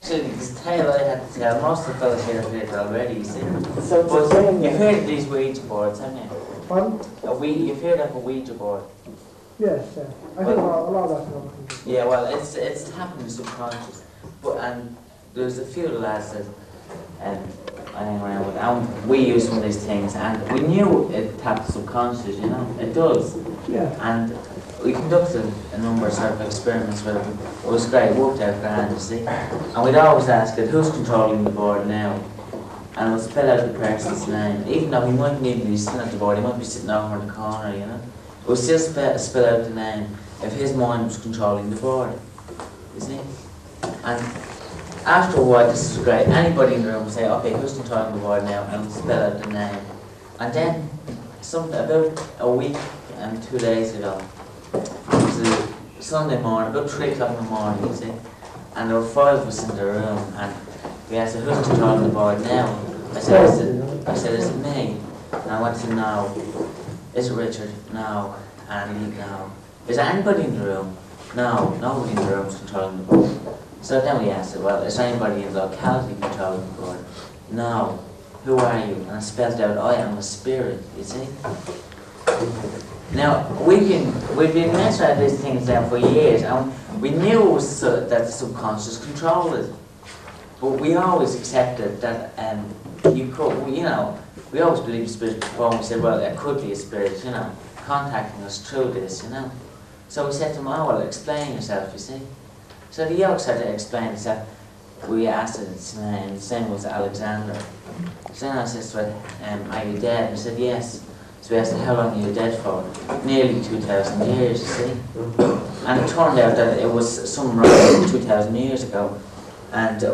Actually, this tale I had to tell, most of the fellas here have heard it already, you see. So but you've heard of these Ouija boards, haven't you? Pardon? You've heard of a Ouija board? Yes, yeah. I think a lot of that. Yeah, well, it's happening subconscious. And there's a few lads that I hang around with, and we use one of these things, and we knew it tapped the subconscious, you know, it does. Yeah. And we conducted a number of sort of experiments with it. It was great, it worked out grand, you see. And we'd always ask it, who's controlling the board now? And it would spell out the person's name. Even though he mightn't even be sitting at the board, he might be sitting over in the corner, you know. It would still spell out the name if his mind was controlling the board, you see. And after a while, this is great, anybody in the room would say, okay, who's controlling the board now? And it would spell out the name. And then, about a week and 2 days ago, it was a Sunday morning, about 3 o'clock in the morning, you see, and there were 5 of us in the room, and we asked, who's controlling the board now? I said, is it me? And I went to no. Is it Richard? No. Andy? No. Is there anybody in the room? No, nobody in the room is controlling the board. So then we asked, well, is there anybody in the locality controlling the board? No. Who are you? And I spelled out, I am a spirit, you see? Now, we've been messing with these things down for years, and we knew it was that the subconscious controlled it. But we always accepted that you could, you know, we always believed in spirit before, and we said, well, it could be a spirit, you know, contacting us through this, you know. So we said to him, oh, well, explain yourself, you see. So the yoke had to explain himself. We asked it its name, his name was Alexander. So then I said to it, are you dead? And he said, yes. So we asked him, how long are you dead for? Nearly 2,000 years, you see. And it turned out that it was some around 2,000 years ago. And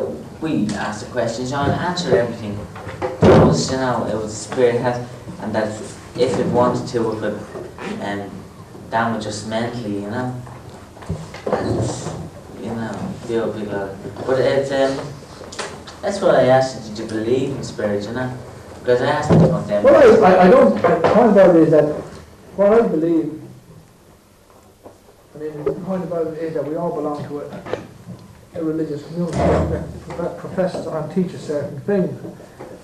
we asked the questions, and answered everything. It was, you know, it was spirit health, and that if it wanted to, it could damage us mentally, you know. And, you know, feel a big lot. But that's what I asked you, did you believe in spirit, you know? Because I asked him about them. Well, I don't, the point about it is that what I believe, I mean, the point about it is that we all belong to a religious community that professes and teaches certain things.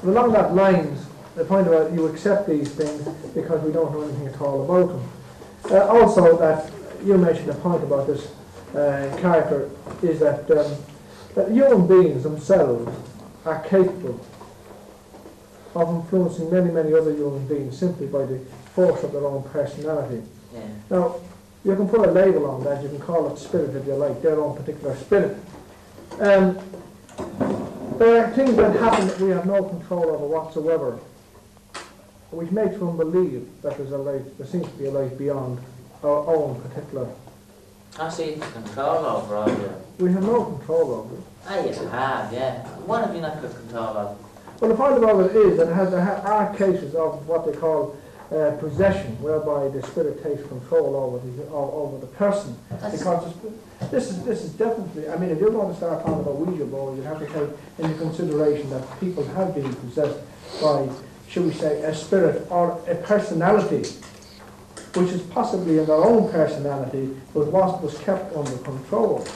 But along that lines, the point about you accept these things because we don't know anything at all about them. Also, that you mentioned a point about this character is that that human beings themselves are capable of influencing many other human beings simply by the force of their own personality. Yeah. Now, you can put a label on that, you can call it spirit if you like, their own particular spirit. There are things that happen that we have no control over whatsoever, which makes one believe that there's a life, there seems to be a life beyond our own particular. I see control over all you. We have no control over it. Ah, you have, yeah. What have you not got control of? Well, the point about it is that there are cases of what they call possession, whereby the spirit takes control over the person. Because this is definitely, I mean, if you're going to start talking about Ouija board, you have to take into consideration that people have been possessed by, should we say, a spirit or a personality, which is possibly in their own personality, but was kept under control.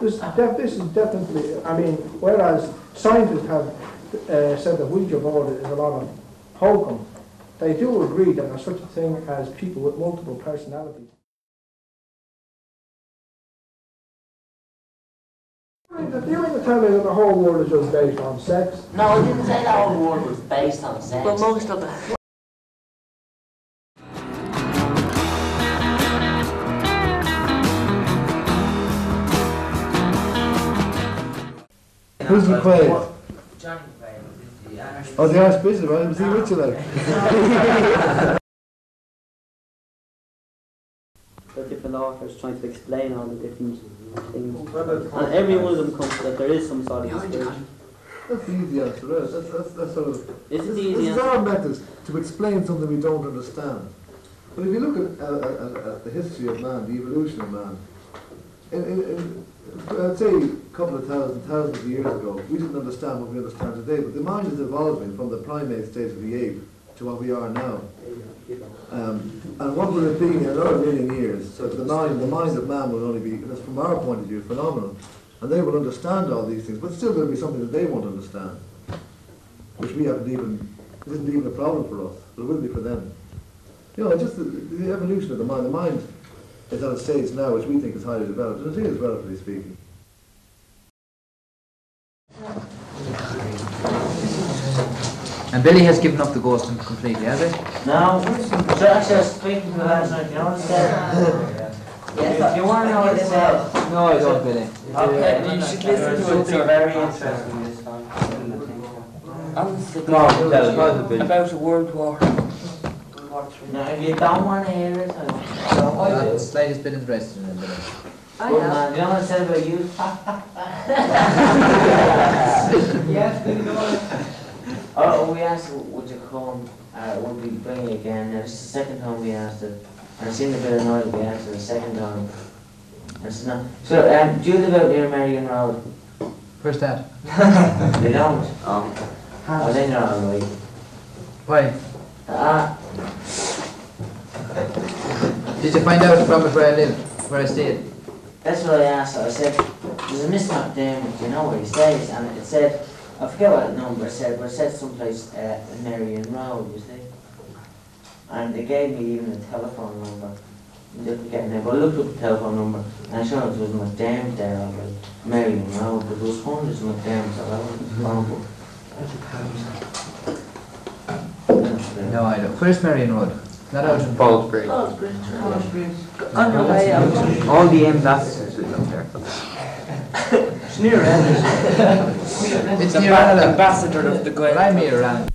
This is definitely, I mean, whereas scientists have said that Ouija board is a lot of hokum, they do agree that there's such a thing as people with multiple personalities. Do you mean to tell me that the whole world is just based on sex? No, I didn't say the whole world was based on sex. But most of it. Who's McQuaid? Johnny McQuaid. Oh, the Archbishop, I was he with you like? There are different authors trying to explain all the different things. And every one of them comes to that there is some sort of inspiration. That's the easy answer, right? That's sort of... This is the easy This is answer. our method to explain something we don't understand. But if you look at the history of man, the evolution of man, I'd say a couple of thousands of years ago, we didn't understand what we understand today, but the mind is evolving from the primate stage of the ape to what we are now. And what will it be in another million years? So the mind of man will only be, from our point of view, phenomenal. and they will understand all these things, but still there'll be something that they won't understand, which we haven't even, it isn't even a problem for us, but it will be for them. You know, just the evolution of the mind. The mind is at a stage now which we think is highly developed, and it is, relatively speaking. And Billy has given up the ghost completely, has he? No, so actually I was speaking to the last night, you know what it said? Yes, you want to know what it said? No, I don't, Billy. Okay, you should listen to it, it's very interesting this time. About a world war. Now, if you don't want to hear it, I don't. I'm not the slightest bit interested in it, Billy. Good man, you know what it said about you? Yes, Oh, we asked, would you come, would we bring you again? Now, this is the second time we asked it. And I seemed a bit annoyed that we asked it the second time. It's not. So, do you live out near Marion Road? Where's that? They don't? Oh, then you're alright. Why? Did you find out from it where I live, where I stayed? That's what I asked. I said, there's a Mr McDermott, do you know where he stays? And it said, I forget what number it said, but it said someplace in Marion Road, you see. And they gave me even a telephone number. But I looked up the telephone number, and I showed there was McDermott there, all right, Marion Road, but there was hundreds of McDermotts all over the phone book. No, I don't. Where's Marion Road? Not out in Baldbridge. On your way out. All the ambassadors live up there. It's near Ennis. It's near Anna. Ambassador of the Glen. I'm here around.